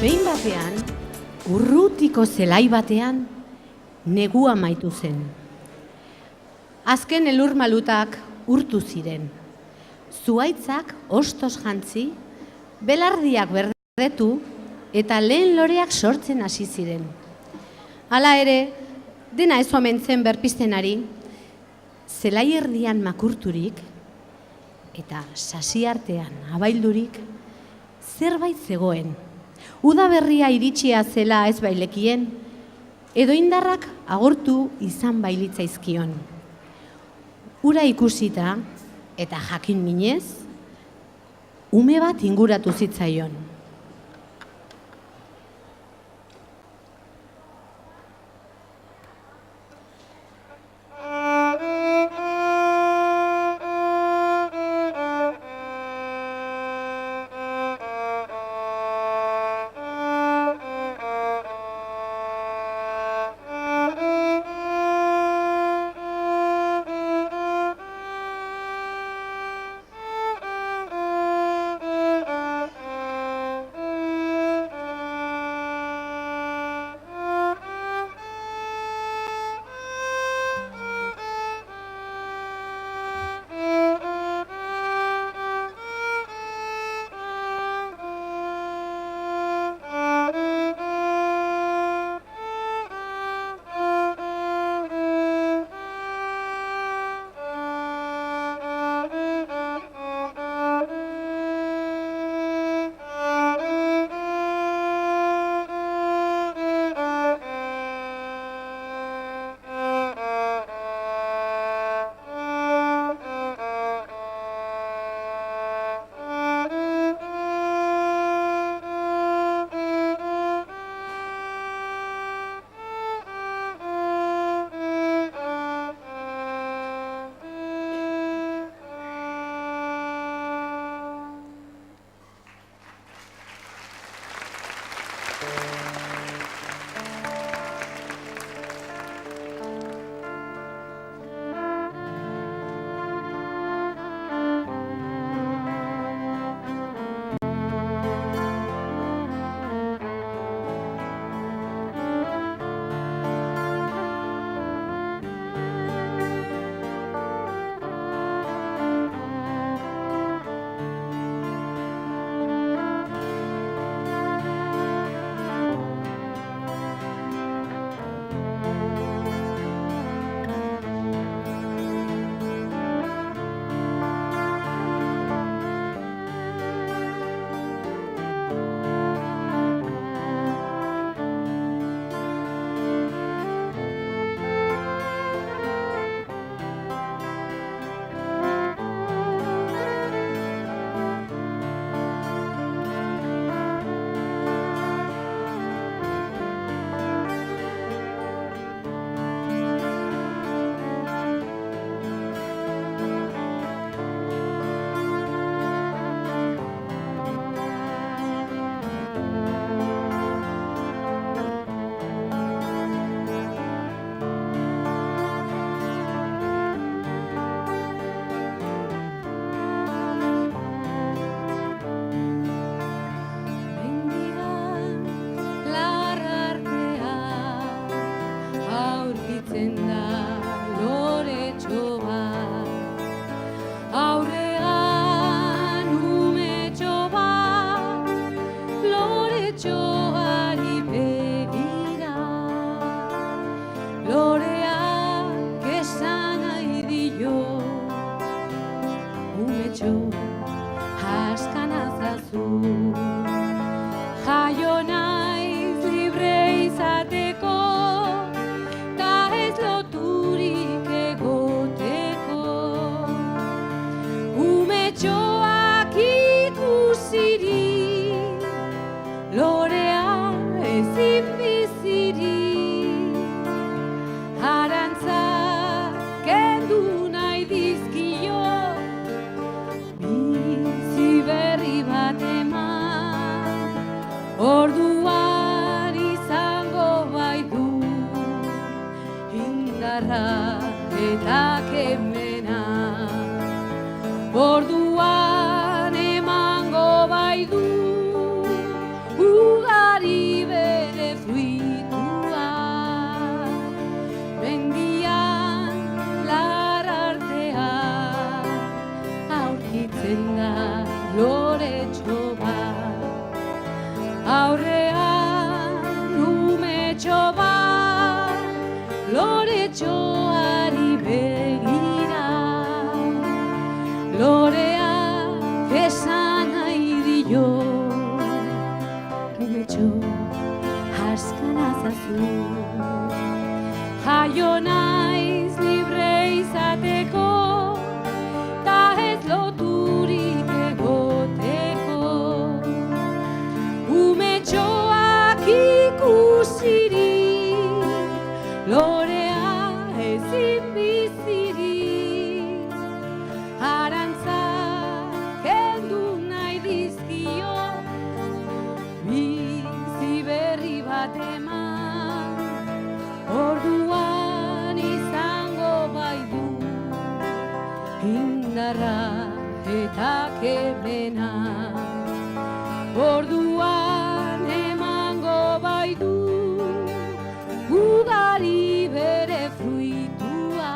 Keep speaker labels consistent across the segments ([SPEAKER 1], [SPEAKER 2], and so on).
[SPEAKER 1] Behin batean, urrutiko zelai batean, negua amaitu zen. Azken elur malutak urtu ziren. Zuhaitzak ostos jantzi, belardiak berdetu eta lehen loreak sortzen hasi ziren. Hala ere, dena ez omen zen berpizten ari, zelai erdian makurturik eta sasi artean abaildurik zerbait zegoen. Udaberria iritsia zela ez bailekien, edo indarrak agortu izan bailitzaizkion. Ura ikusita eta jakin minez, ume bat inguratu zitzaion.
[SPEAKER 2] Ordua
[SPEAKER 1] bai du ugari bere fruitua. Mendian larartean aurkitzen da loretxo bat, aurrean umetxo bat, loretxoari begira. Loreak esan nahi dio, umetxo haskana zazu. Jaio naiz libre izateko, ta ez loturik egoteko. Umetxoak ikusirik, lorea ezin bizirik. Arantzak kendu nahi dizkio, bizi berri bat eman. Orduan izango bai du indarra eta kemena. Orduan emango bai du ugari bere fruitua.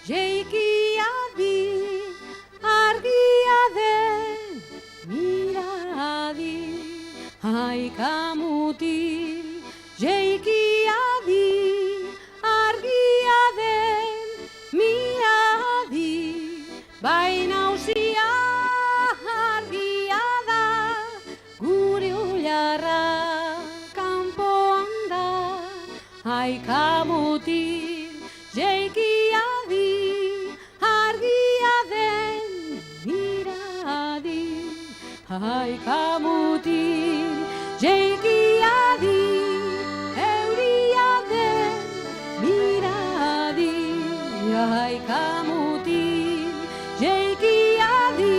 [SPEAKER 1] Jeikia di, argia den, miradi, haika mutil. Jeikia di, argia den, miradi, baina usia argia da, gure ularra kanpoan da, haika mutil. Jeikia di, argia den, miradi, haika mutil. Jeikia di, euria den, miradi, haika mutil. Jeikia di,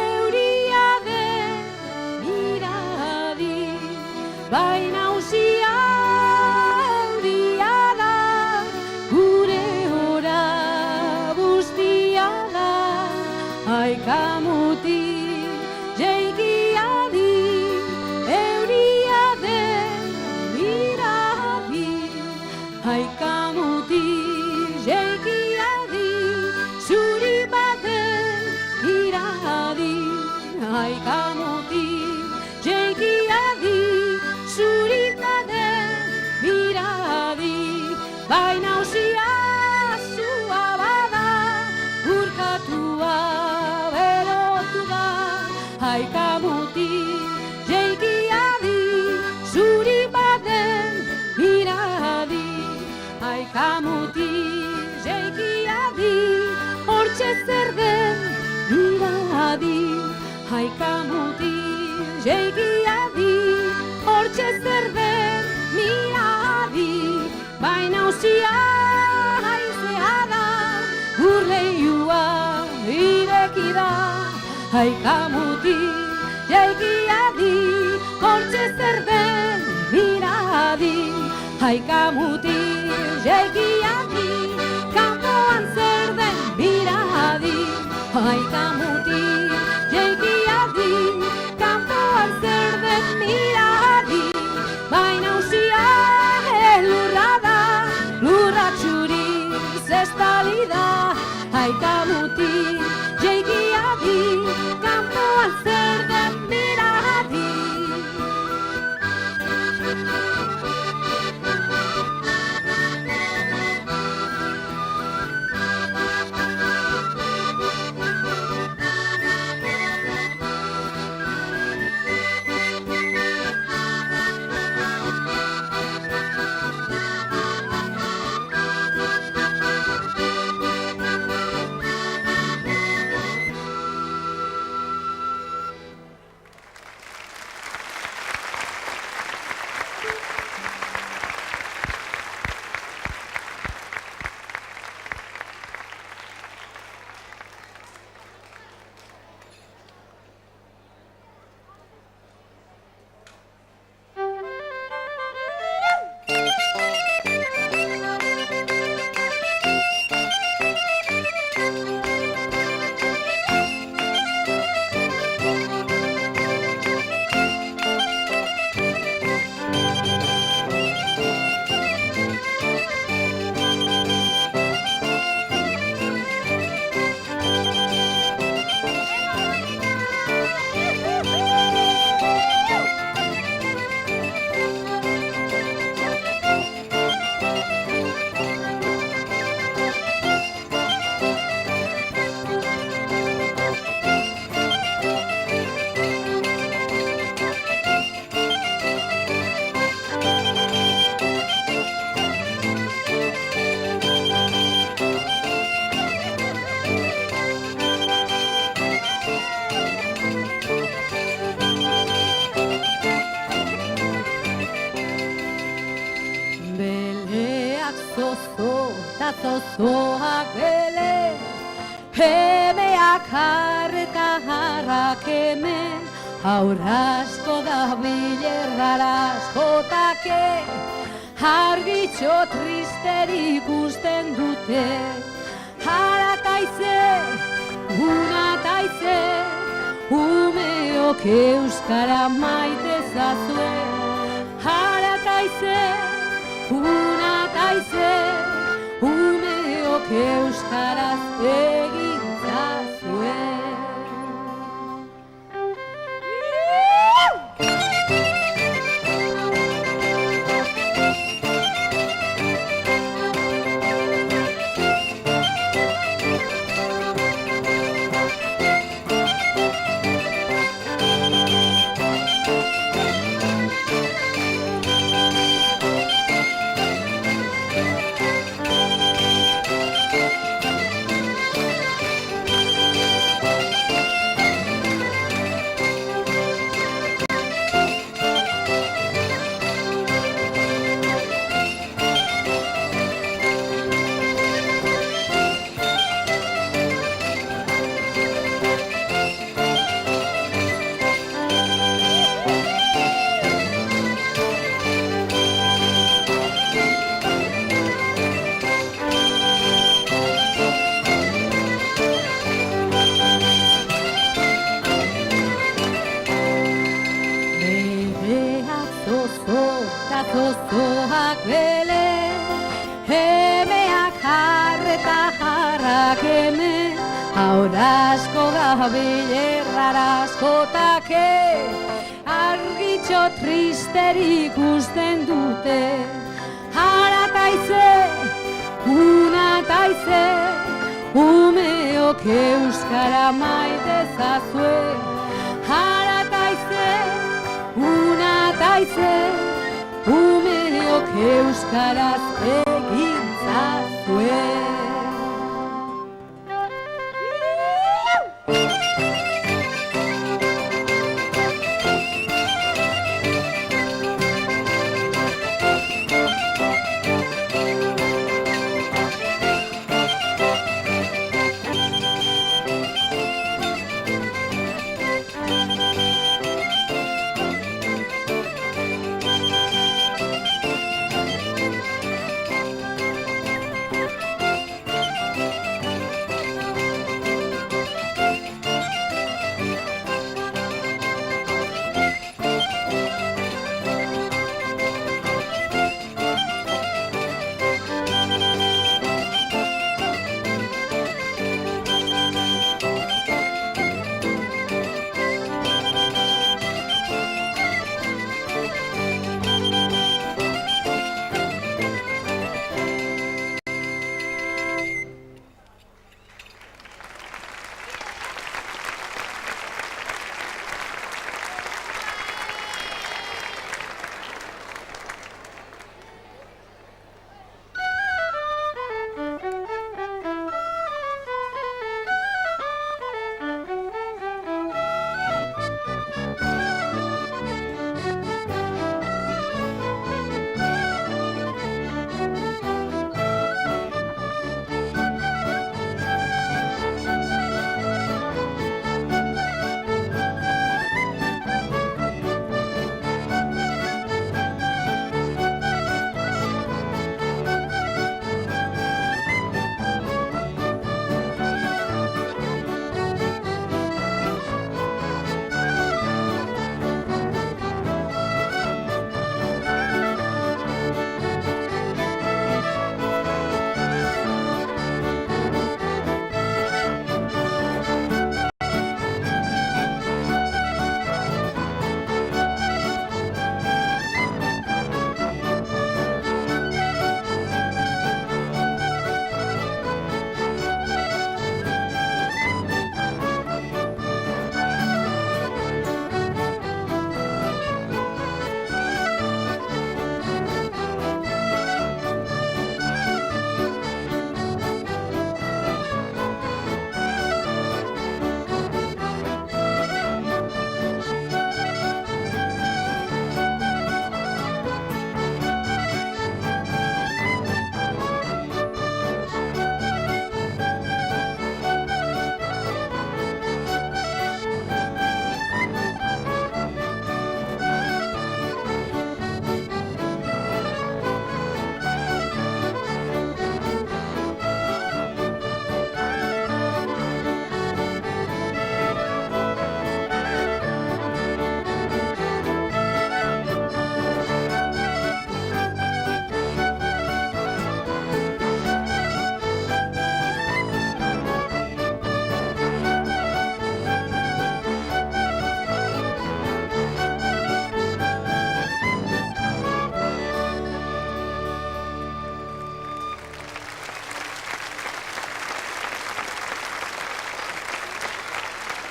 [SPEAKER 1] euria den, miradi, baina usia euria da, gure ora guztia da, haika mutil. Jeikia di, euria den, miradi, haika mutil. Jeikia di, zuri baten iradi, haika mutil. Jeikia di, zuri baten miradi, baina usia zua bada, urkatua berotu da, haika mutil. Jeikia di, zuri baten miradi, haika mutil. Jeikia di, hortxe zer den miradi, haika mutil. Jeikia di, hortxe zer den miradi, baina usia haizea da, urleiua ireki da, haika mutil. Jeikia di, hortxe zer den miradi, haika mutil. Jeikia di, kanpoan zer den miradi, haika mutil. Jeikia di, kanpoan zer den miradi, baina usia elurra da, lurra txuriz estali da, haika mutil. Jeikia di, kanpoan zer den miradi. zozoak bele, hemeak harreta harrak hemen, aurrasko da bilerraraz jotake, argitxo tristeri ikusten dute, hara taize, una taize, umeok euskara maite zazue, hara taize, una taize, umeok Umeok euskaraz egin zazue. Zozoak bele, emeak jarreta jarrak hemen, aurasko gabilerrar askotake, argitxo tristerik ikusten dute. Hara taize, una taize, umeok euskara maite zazue. Hara taize, una taize, umeok euskaraz egin zazue.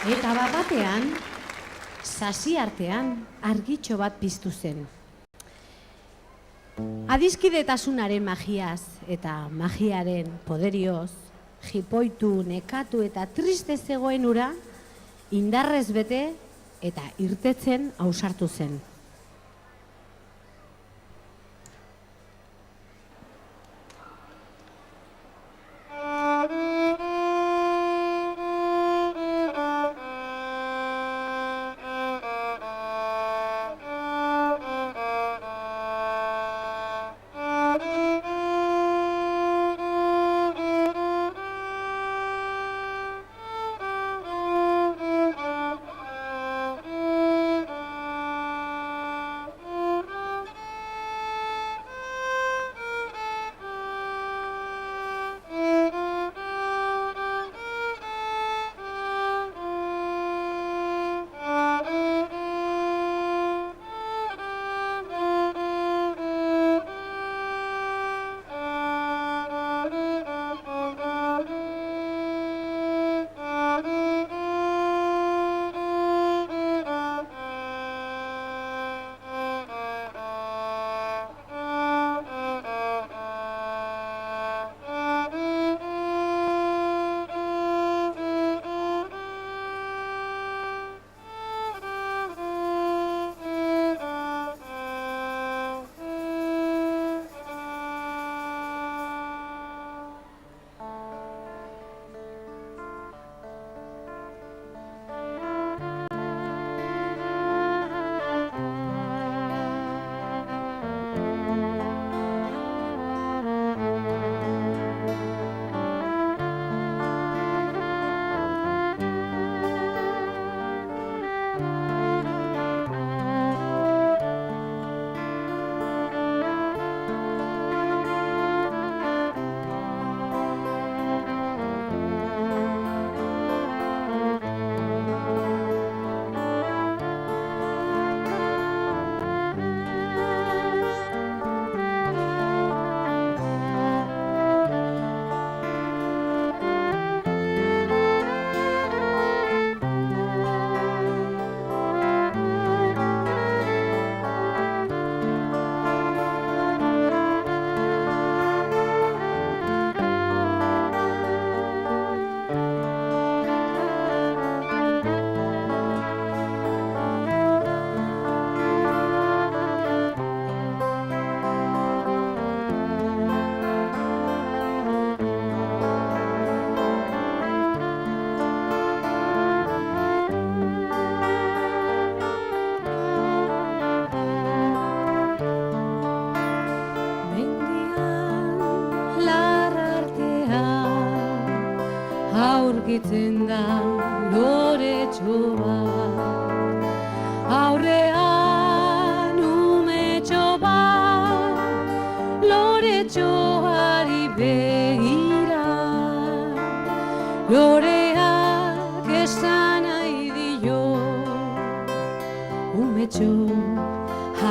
[SPEAKER 1] Eta batean, sasi artean, argitxo bat piztu zen. Adiskidetasunaren magiaz eta magiaren poderioz, jipoitu, nekatu eta triste zegoen ura, indarrez bete eta irtetzen ausartu zen. Aurkitzen da loretxo bat, aurrean umetxo bat, loretxoari begira. Loreak esan nahi dio, umetxo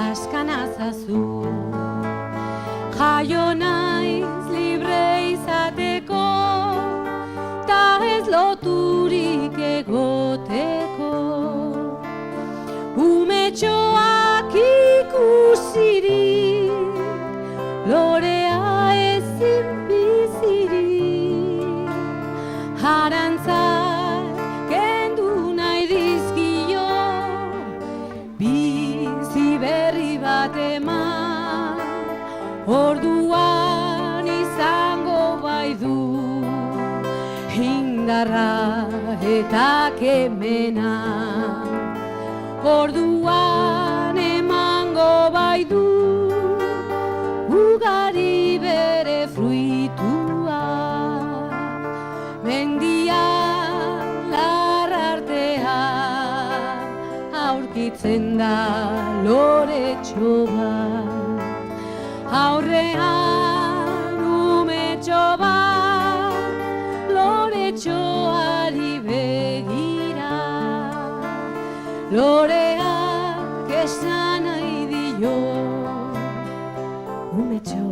[SPEAKER 1] askan azazu, jaio naiz libre izateko, ez loturik egoteko. Umetxoak ikusirik, lorea ezin bizirik. Harantzak kendu nahi dizkio, bizi berri bat eman, orduan izango baidu indarra eta kemena. Orduan emango baidu ugari bere fruitua. Mendian larrartea aurkitzen da loretxo bat, aurrean umetxo bat, loretxoari begira. Loreak esan nahi dio, umetxo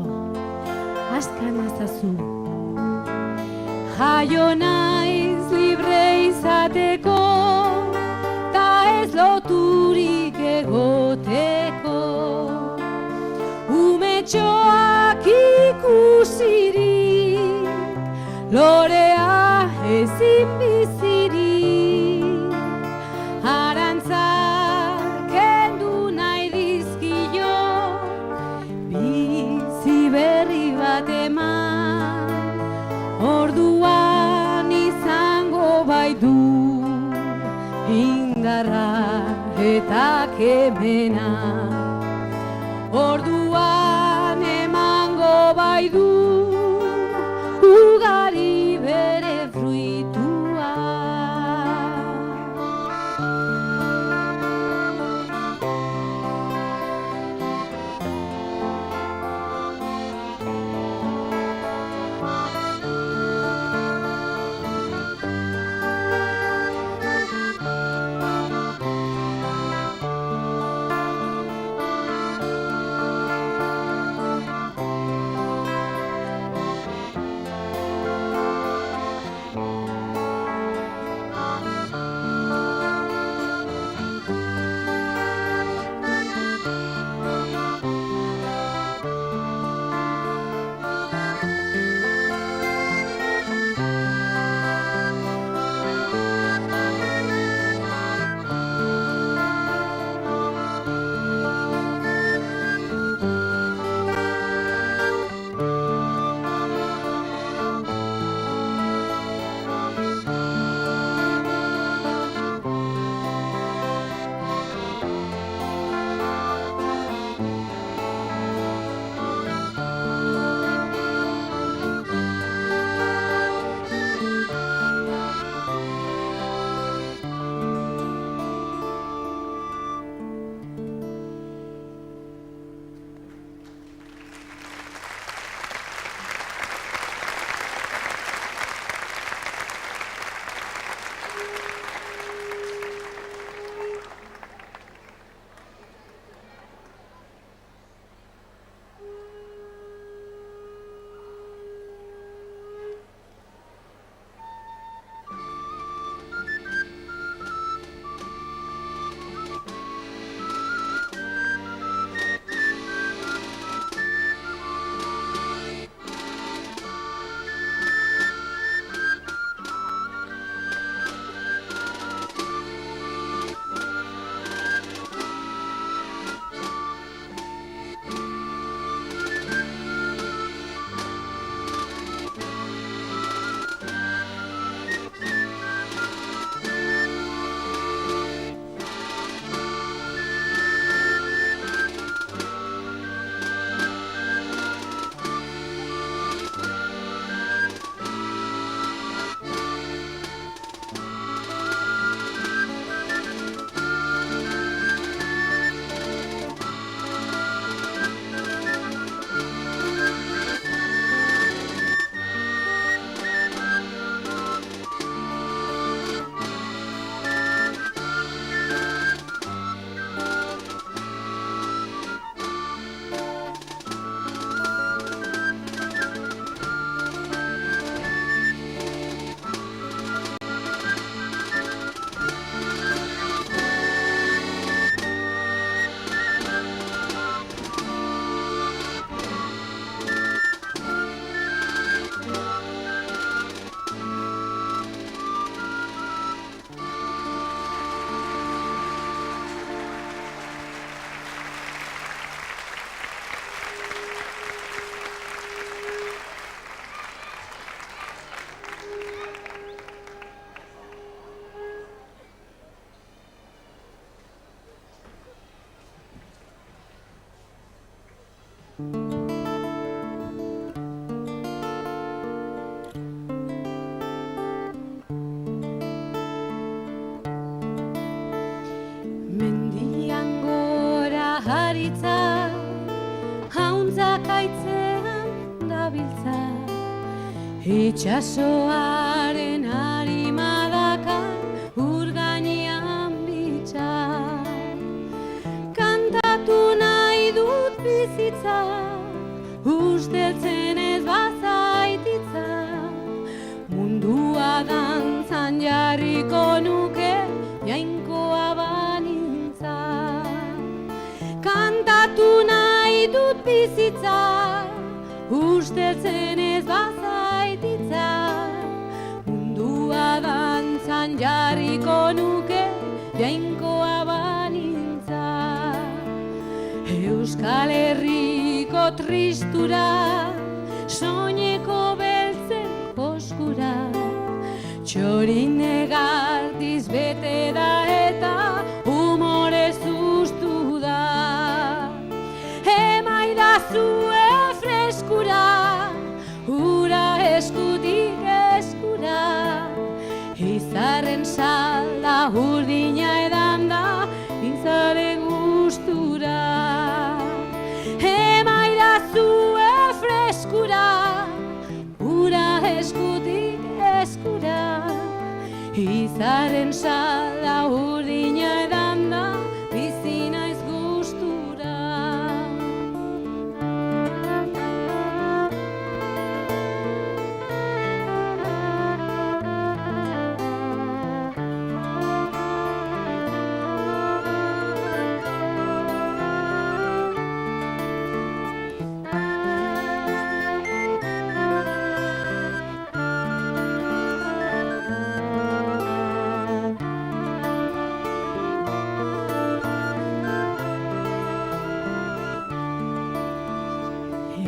[SPEAKER 1] askan azazu, jaio naiz libre izateko. Antxoak ikusirik, lorea ezin bizirik, arantzak kendu nahi dizkio, bizi berri bat eman, orduan izango baitu indarra eta kemena. Orduan emango baitu ugari bere fruitua.
[SPEAKER 2] Itxasoaren harimadakan ur gainean bitxa, kantatu nahi dut bizitza, usteltzen ez bazaititza, mundua dantzan jarriko nuke jainkoa banintza. Kantatu nahi dut bizitza, bizitza, usteltzen ez bazaititza, mundua dantzan jarriko nuke, jainkoa banintza. Euskal Herriko tristura, soineko beltzen poskura, txorin negartiz bete da eta humorez ustu da. Emaidazue freskura, ura eskutik eskura, izarren salda urdina edan da, intzare gustura. Emaidazue freskura, ura eskutik eskura, izarren salda urdina edan da, bizi naiz gustura.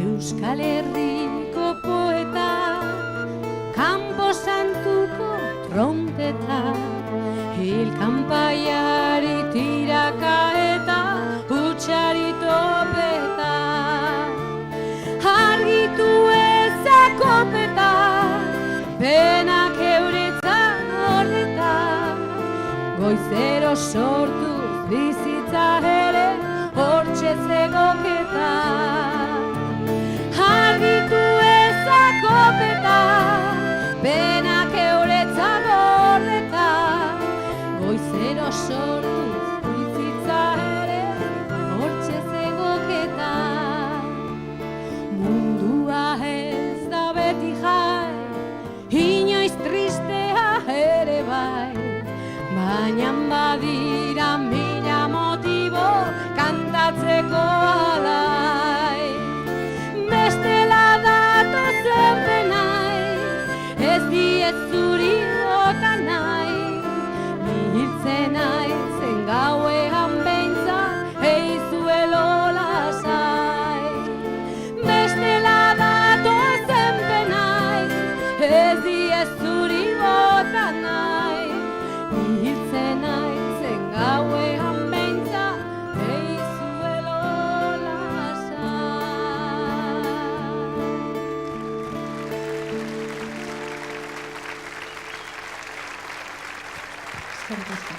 [SPEAKER 2] Euskal Herriko poeta, Kampo Santuko trompeta, hil kanpaiari tiraka eta hutsari topeta. Argitu ezakopeta, penak euretzan horreta, goizero sortuz bizitza ere hortxe zegoketa. Argitu ezakopeta, penak euretzan horreta, goizero sortuz bizitza ere hortxe zegoketa. Mundua ez da beti jai, inoiz tristea ere bai, baina badira mila motibo kantatzeko alai. Bestela datozen benai, ez diet zuri bota nahi, hiltzen naizen gauean behintzat, eizuelo lasai. Bestela datozen benai, ez diet zuri bota nahi, hiltzen naizen gauean behintzat, eizuelo lasai.
[SPEAKER 1] Eskerrik asko.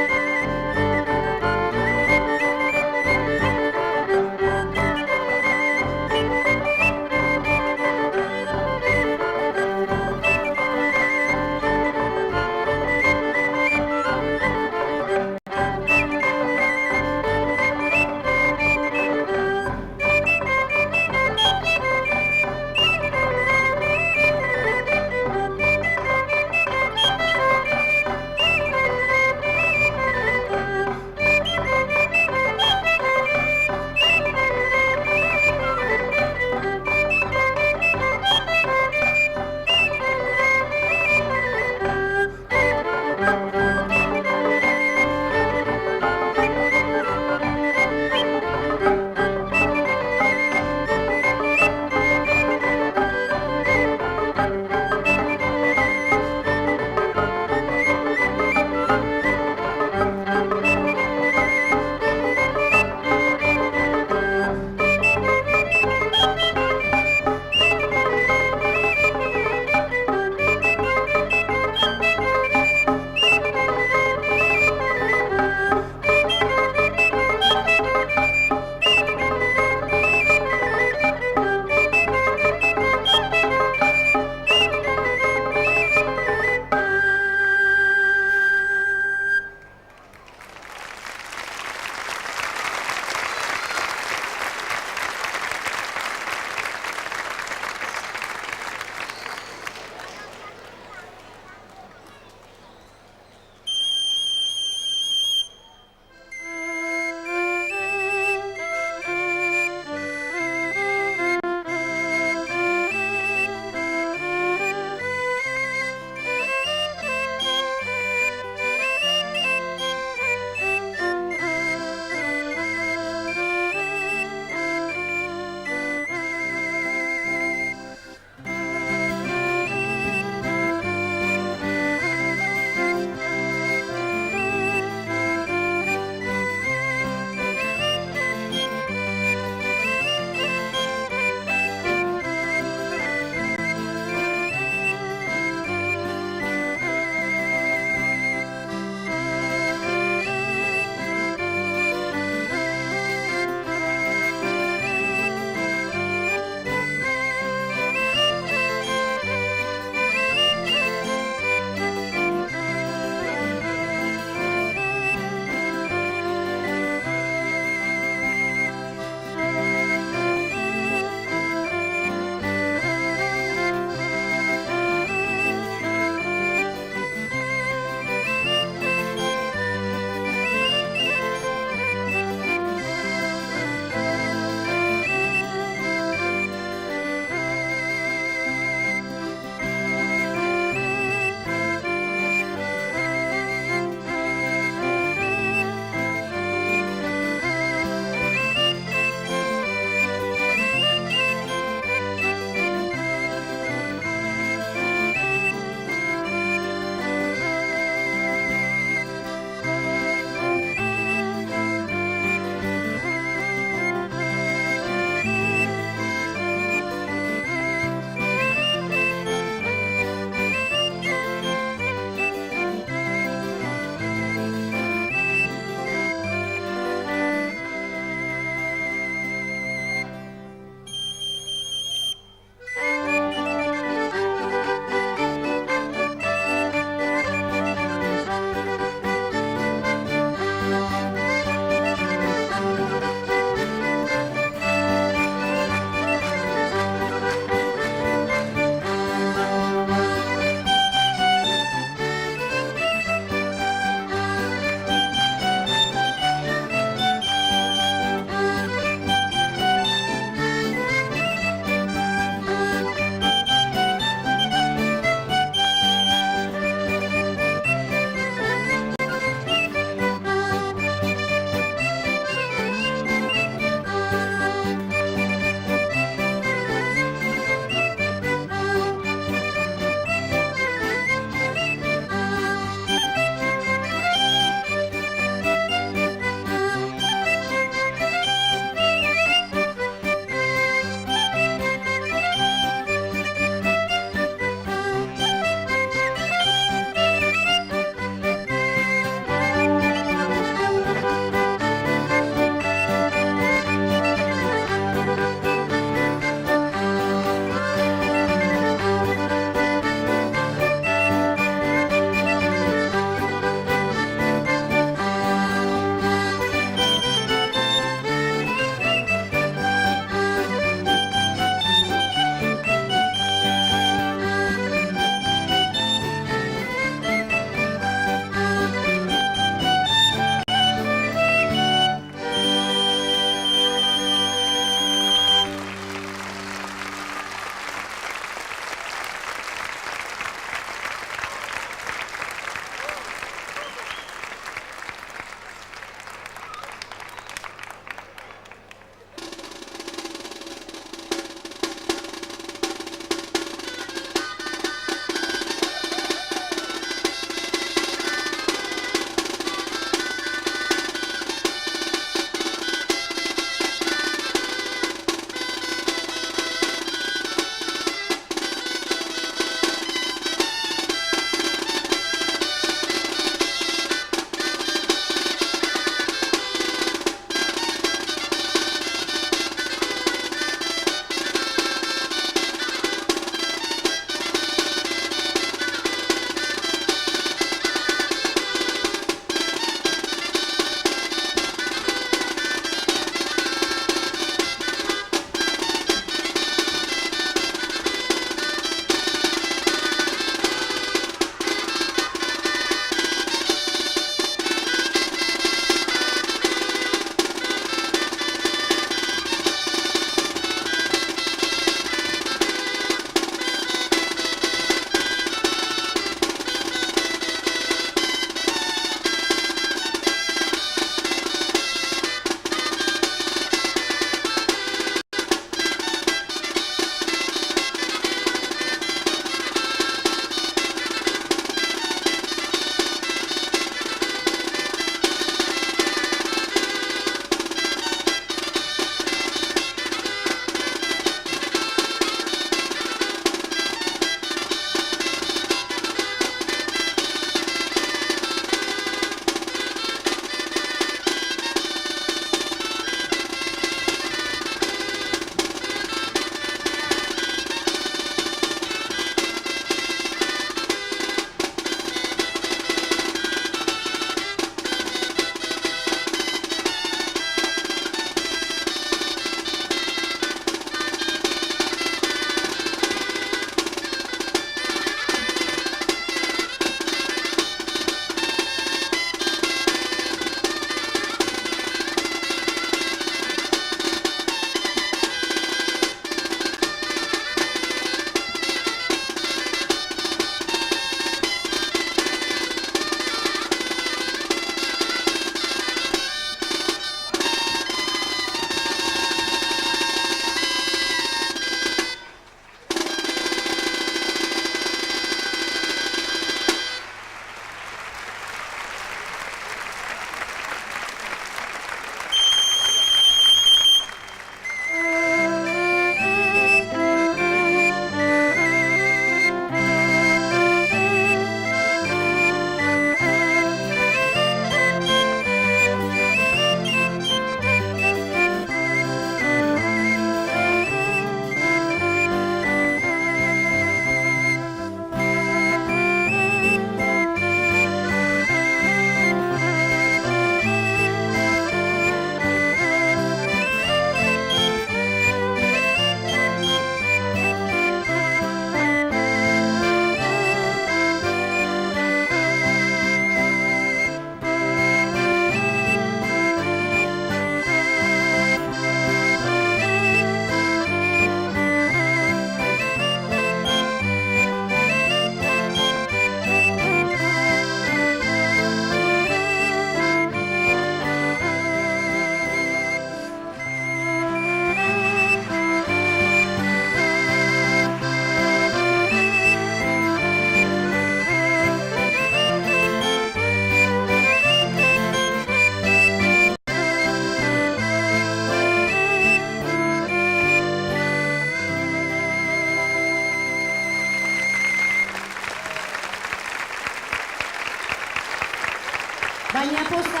[SPEAKER 1] Baina poza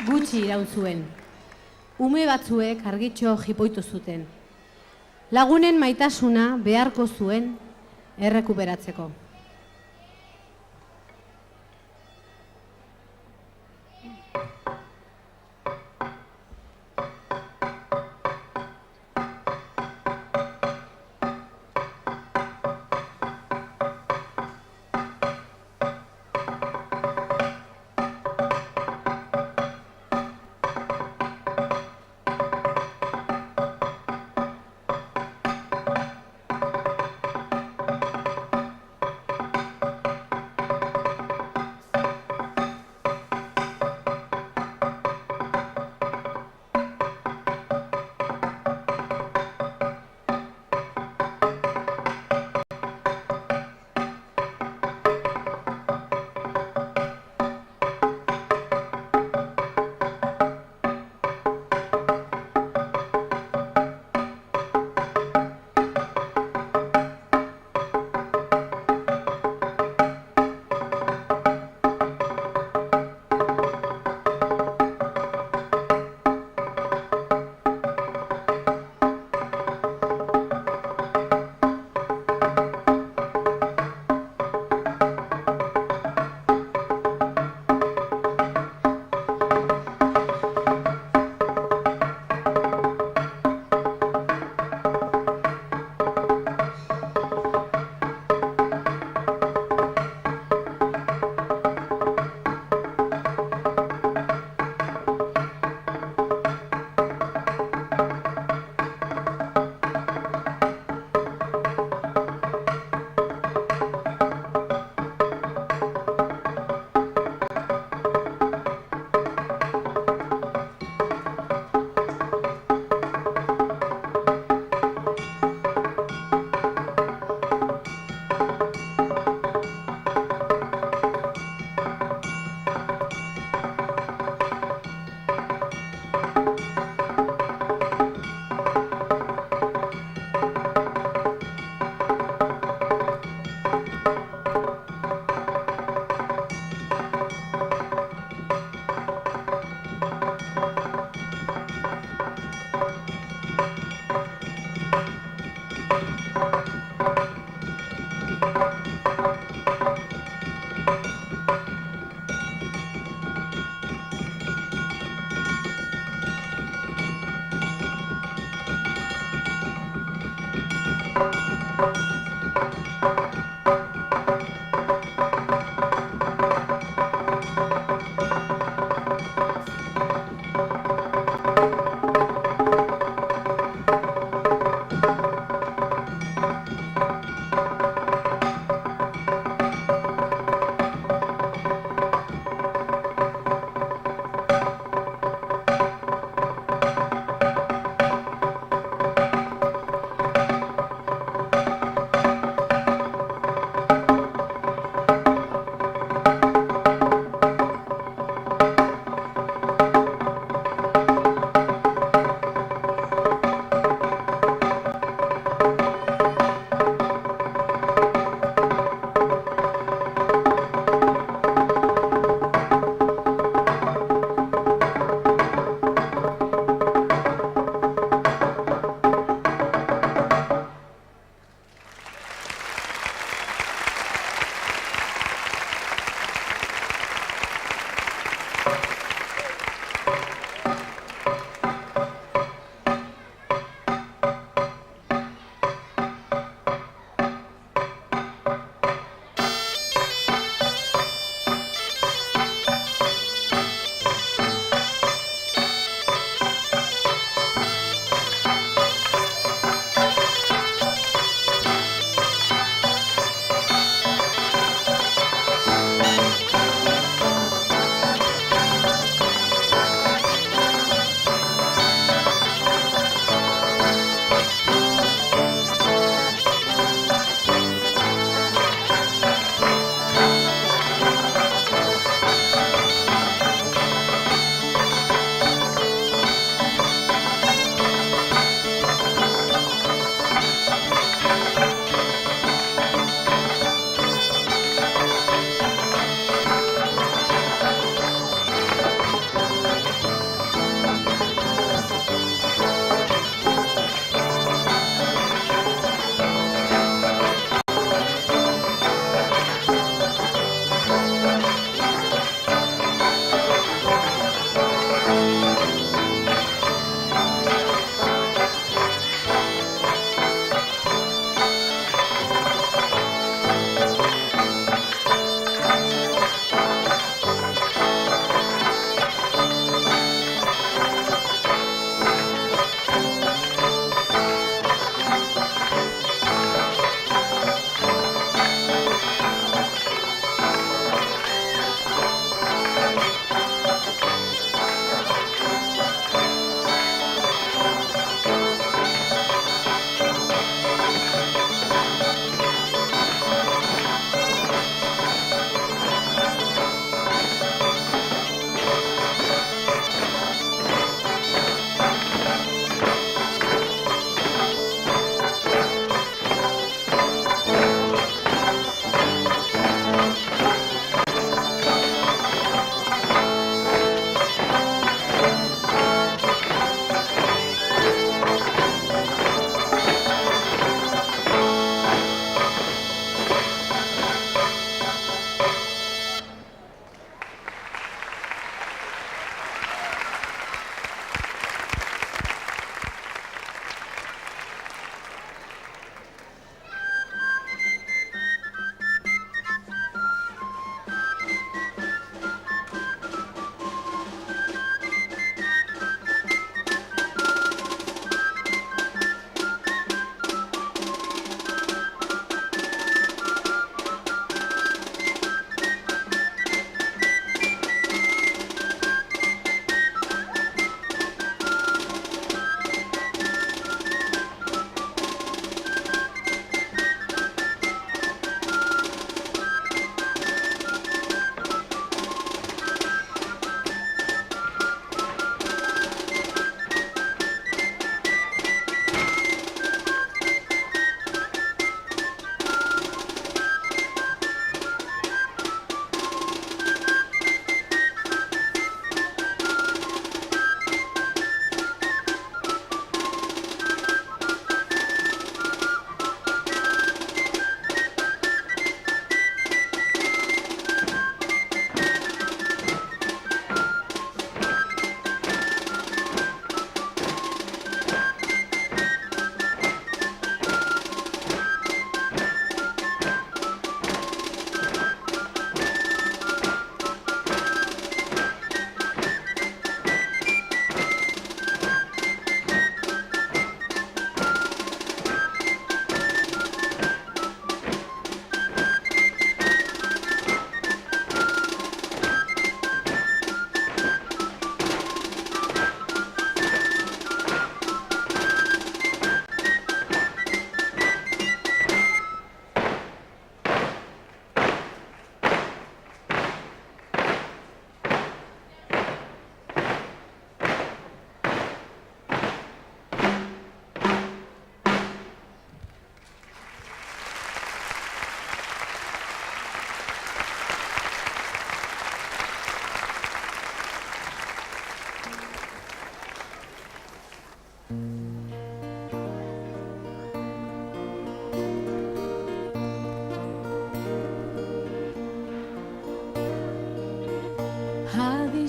[SPEAKER 1] gutxi iraun zuen. Ume batzuek argitxo jipoitu zuten. Lagunen maitasuna beharko zuen errekuperatzeko.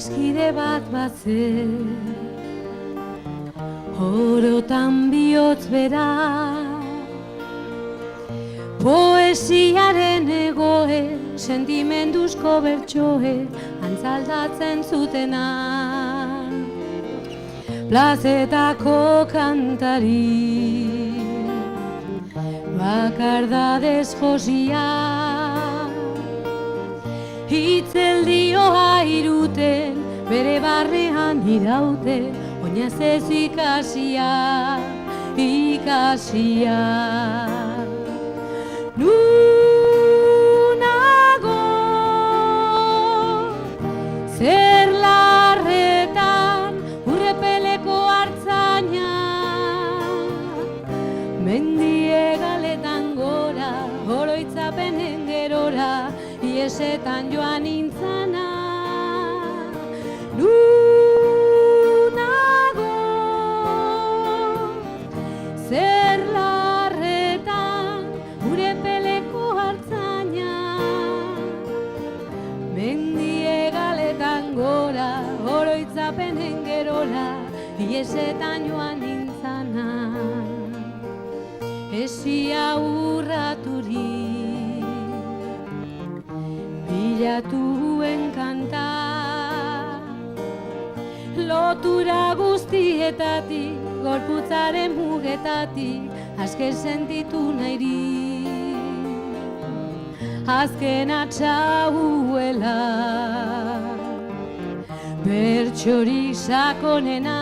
[SPEAKER 2] adiskide bat bazen, orotan bihotz bera, poesiaren egoe, sentimenduzko bertsoe, antzaldatzen zutena. Plazetako kantari, bakardadez josia, hitzeldioa iruten, bere barrean iraute, oinaz ez ikasia, ikasia. Nunago, zer larretan, urrepeleko hartzaina, mendie galetan gora, oroitzapenen gerora, iesetan joan nintzana. Nunago, zer larretan, urrepeleko hartzaina, mendie galetan gora, oroitzapenen gerora, iesetan joan nintzana. Esia urraturik, bilatuen kanta, lotura guztietatik, gorputzaren mugetatik, azken sentitu nahirik, azken atxauela, bertxorik sakonena,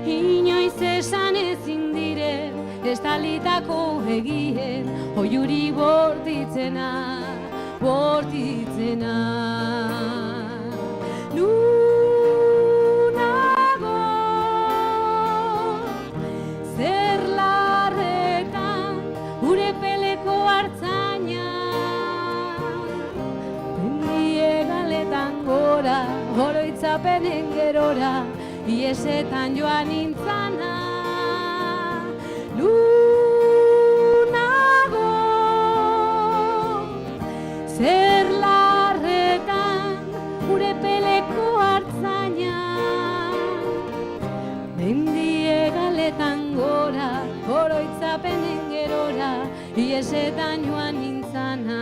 [SPEAKER 2] inoiz esan ezin diren, estalitako egien, oiuri bortitzena, bortitzena. Nunago, zer larretan, urepeleko hartzaina, mendie galetan gora, oroitzapenen gerora, iesetan joan nintzana. Nunago, zer larretan, urepeleko hartzaina, mendie galetan gora, oroitzapenen gerora, iesetan joan nintzana.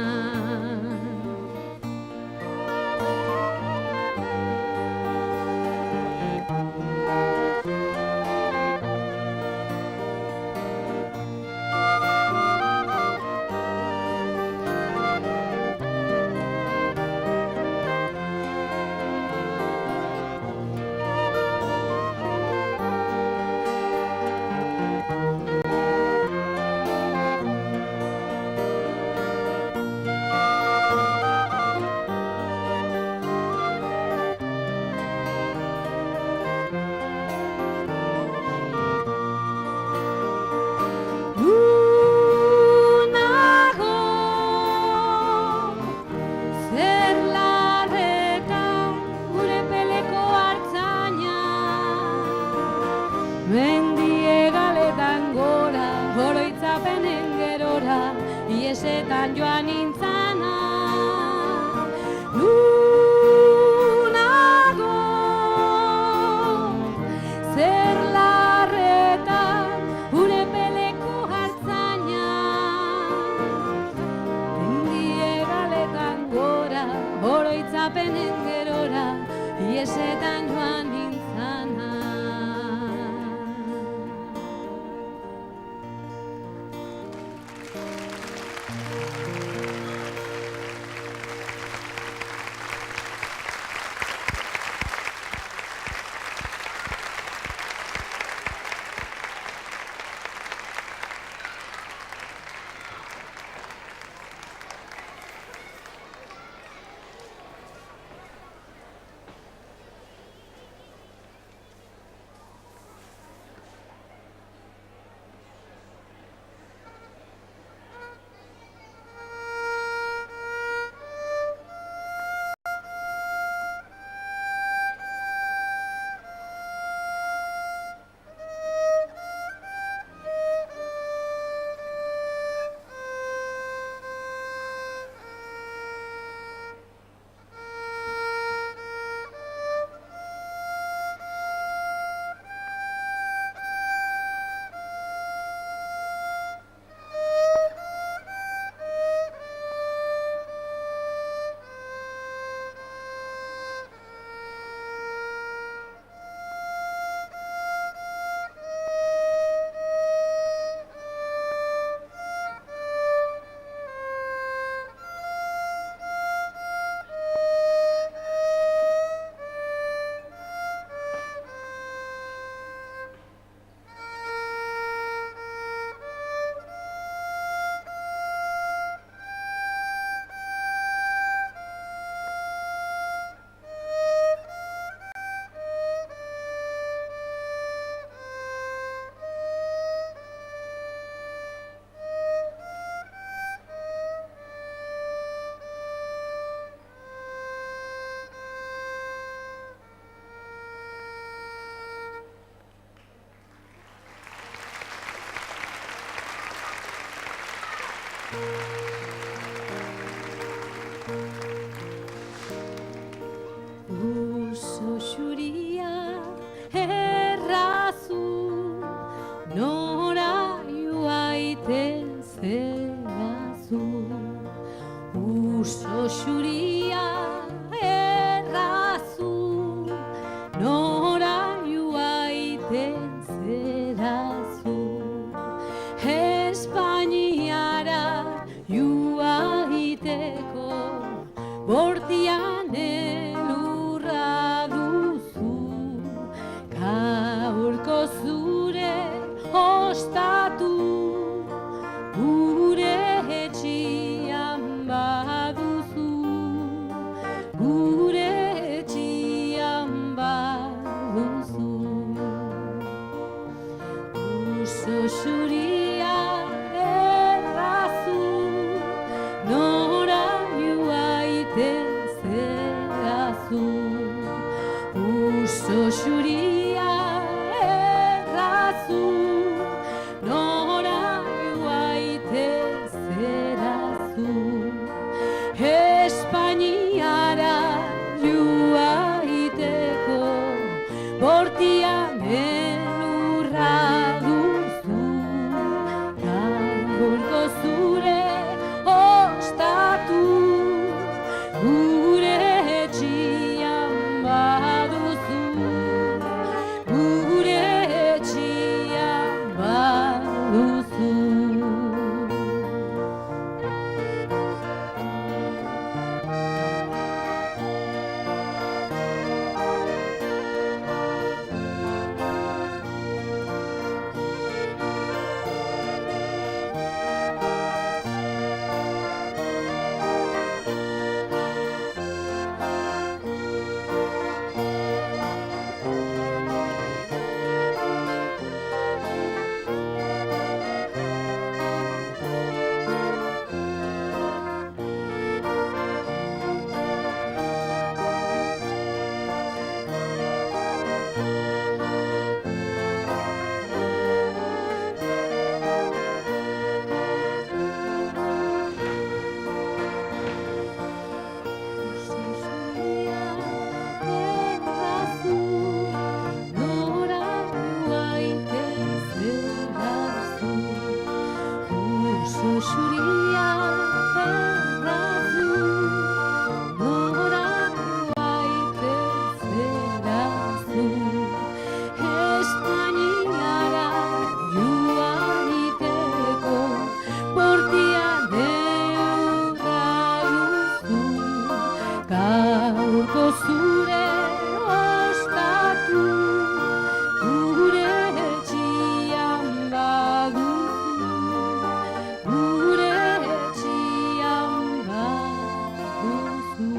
[SPEAKER 2] Mendie galetan gora, oroitzapenen gerora, iesetan joan nintzana. Nunago, zer larretan, urepeleko hartzaina, mendie galetan gora, oroitzapenen gerora, iesetan joan nintzana. bortian elurra duzu, gaurko zure ostatu, gure etxian baduzu, gure etxian baduzu. Uso zuria errazu, nora joaiten zerazu. Uso zuria errazu, nora joaiten zerazu. Espainiara joaiteko bortian elurra duzu, gaurko zure ostatu, gure etxian baduzu, gure etxian baduzu. Zuria errazu, nora joaiten zerazu. Espainiara joaiteko bortian elurra duzu, gaurko zure ostatu, gure etxian baduzu, gure etxian baduzu.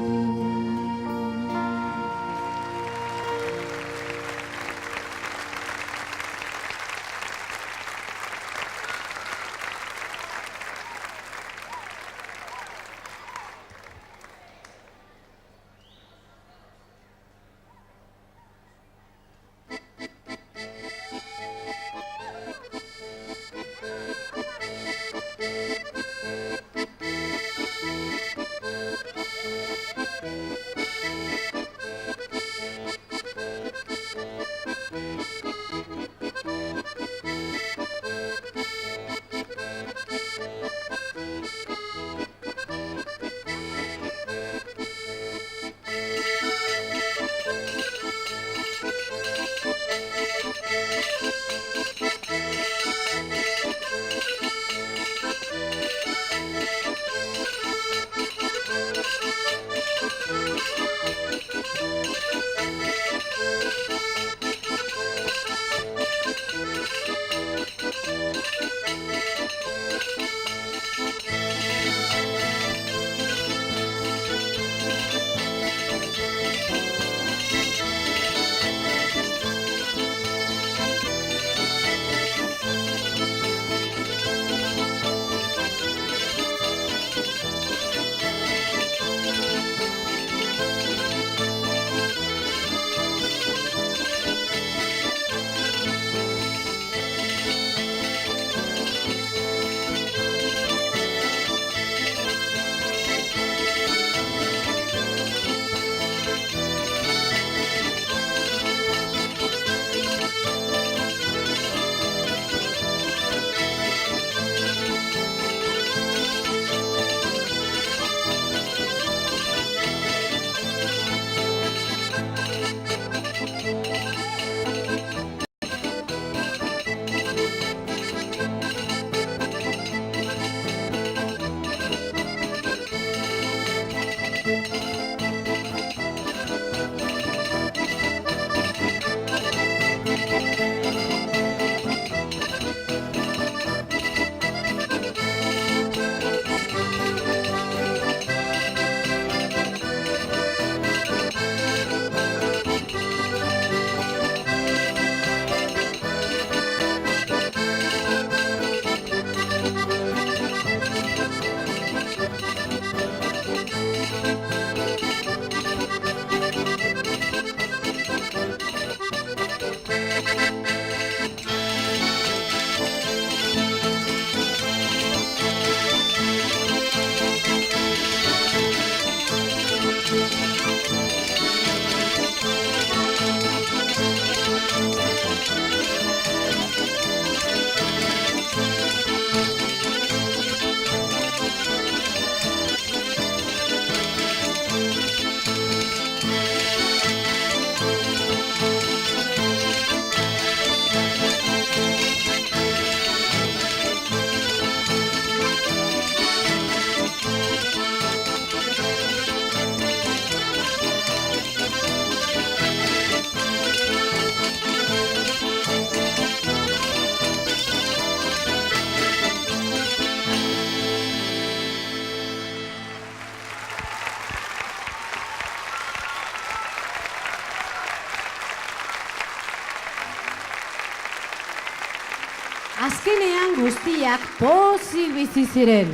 [SPEAKER 1] Azkenean guztiak pozik bizi ziren.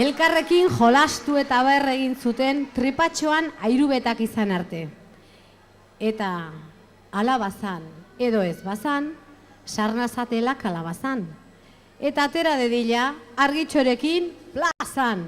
[SPEAKER 1] Elkarrekin jolastu eta berre egin zuten tripatxoan airubetak izan arte. Eta ala bazan, edo ez bazan, sarnazatela kalabazan. Eta atera dedila argitxorekin plazan.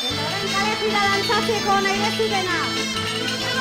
[SPEAKER 1] Endoren kale fila dantzatzeko nahi dezutena.